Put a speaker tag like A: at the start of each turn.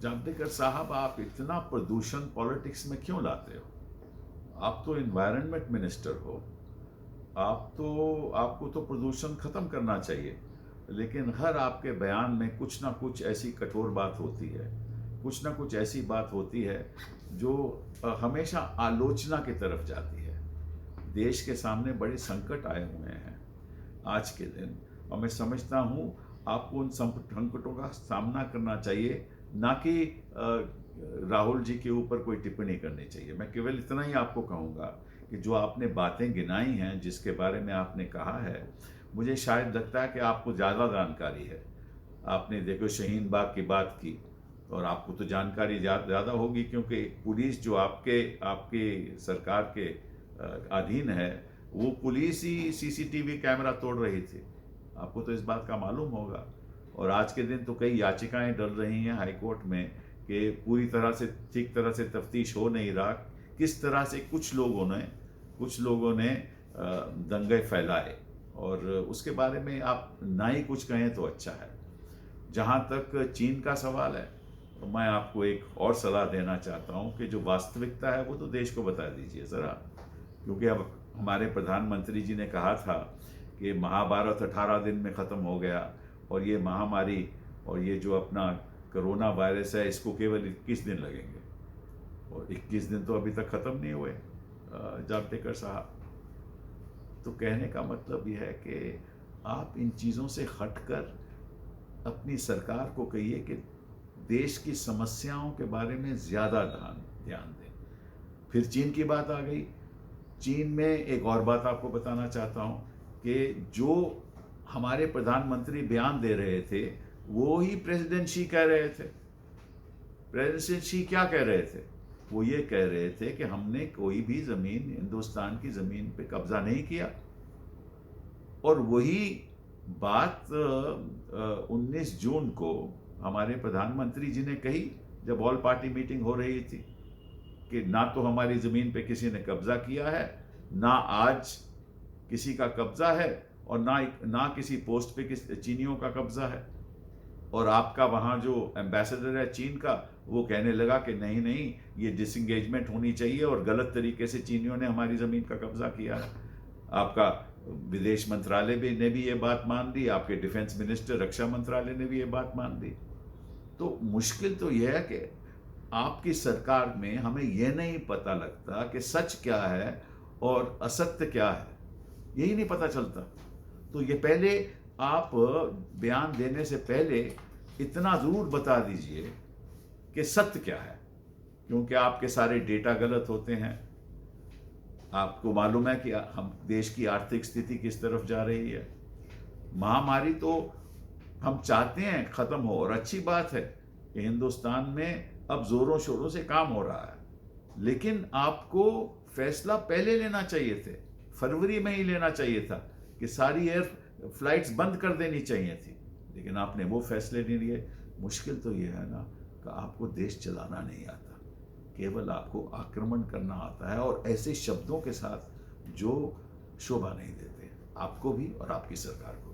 A: जावड़ेकर साहब, आप इतना प्रदूषण पॉलिटिक्स में क्यों लाते हो? आप तो इन्वायरमेंट मिनिस्टर हो। आपको तो प्रदूषण खत्म करना चाहिए, लेकिन हर आपके बयान में कुछ ना कुछ ऐसी कठोर बात होती है, कुछ ना कुछ ऐसी बात होती है जो हमेशा आलोचना की तरफ जाती है। देश के सामने बड़े संकट आए हुए हैं आज के दिन, और मैं समझता हूँ आपको उन संकटों का सामना करना चाहिए, ना कि राहुल जी के ऊपर कोई टिप्पणी करनी चाहिए। मैं केवल इतना ही आपको कहूँगा कि जो आपने बातें गिनाई हैं, जिसके बारे में आपने कहा है, मुझे शायद लगता है कि आपको ज़्यादा जानकारी है। आपने देखो शहीन बाग की बात की, और आपको तो जानकारी ज़्यादा होगी, क्योंकि पुलिस जो आपके आपके सरकार के अधीन है, वो पुलिस ही सीसीटीवी कैमरा तोड़ रही थी। आपको तो इस बात का मालूम होगा। और आज के दिन तो कई याचिकाएं डल रही हैं हाईकोर्ट में कि पूरी तरह से ठीक तरह से तफ्तीश हो नहीं रहा, किस तरह से कुछ लोगों ने दंगे फैलाए, और उसके बारे में आप ना ही कुछ कहें तो अच्छा है। जहाँ तक चीन का सवाल है, तो मैं आपको एक और सलाह देना चाहता हूँ कि जो वास्तविकता है वो तो देश को बता दीजिए ज़रा, क्योंकि अब हमारे प्रधानमंत्री जी ने कहा था कि महाभारत 18 दिन में ख़त्म हो गया, और ये महामारी और ये जो अपना कोरोना वायरस है, इसको केवल 21 दिन लगेंगे, और 21 दिन तो अभी तक ख़त्म नहीं हुए जावड़ेकर साहब। तो कहने का मतलब यह है कि आप इन चीज़ों से हटकर अपनी सरकार को कहिए कि देश की समस्याओं के बारे में ज़्यादा ध्यान दें। फिर चीन की बात आ गई। चीन में एक और बात आपको बताना चाहता हूँ कि जो हमारे प्रधानमंत्री बयान दे रहे थे, वो ही प्रेसिडेंट शी कह रहे थे। प्रेसिडेंट शी क्या कह रहे थे? वो ये कह रहे थे कि हमने कोई भी ज़मीन, हिंदुस्तान की ज़मीन पे कब्जा नहीं किया। और वही बात 19 जून को हमारे प्रधानमंत्री जी ने कही, जब ऑल पार्टी मीटिंग हो रही थी, कि ना तो हमारी ज़मीन पे किसी ने कब्जा किया है, ना आज किसी का कब्जा है, और ना किसी पोस्ट पे चीनियों का कब्जा है। और आपका वहाँ जो एम्बेसडर है चीन का, वो कहने लगा कि नहीं नहीं, ये डिसंगेजमेंट होनी चाहिए, और गलत तरीके से चीनियों ने हमारी ज़मीन का कब्जा किया है। आपका विदेश मंत्रालय भी ने भी ये बात मान ली, आपके डिफेंस मिनिस्टर, रक्षा मंत्रालय ने भी ये बात मान ली। तो मुश्किल तो यह है कि आपकी सरकार में हमें यह नहीं पता लगता कि सच क्या है और असत्य क्या है, यही नहीं पता चलता। तो ये पहले आप बयान देने से पहले इतना ज़रूर बता दीजिए कि सत्य क्या है, क्योंकि आपके सारे डेटा गलत होते हैं। आपको मालूम है कि हम देश की आर्थिक स्थिति किस तरफ जा रही है। महामारी तो हम चाहते हैं ख़त्म हो, और अच्छी बात है कि हिंदुस्तान में अब ज़ोरों शोरों से काम हो रहा है, लेकिन आपको फैसला पहले लेना चाहिए थे, फरवरी में ही लेना चाहिए था कि सारी एयर फ्लाइट्स बंद कर देनी चाहिए थी, लेकिन आपने वो फैसले नहीं लिए। मुश्किल तो ये है ना कि आपको देश चलाना नहीं आता, केवल आपको आक्रमण करना आता है, और ऐसे शब्दों के साथ जो शोभा नहीं देते आपको भी और आपकी सरकार को।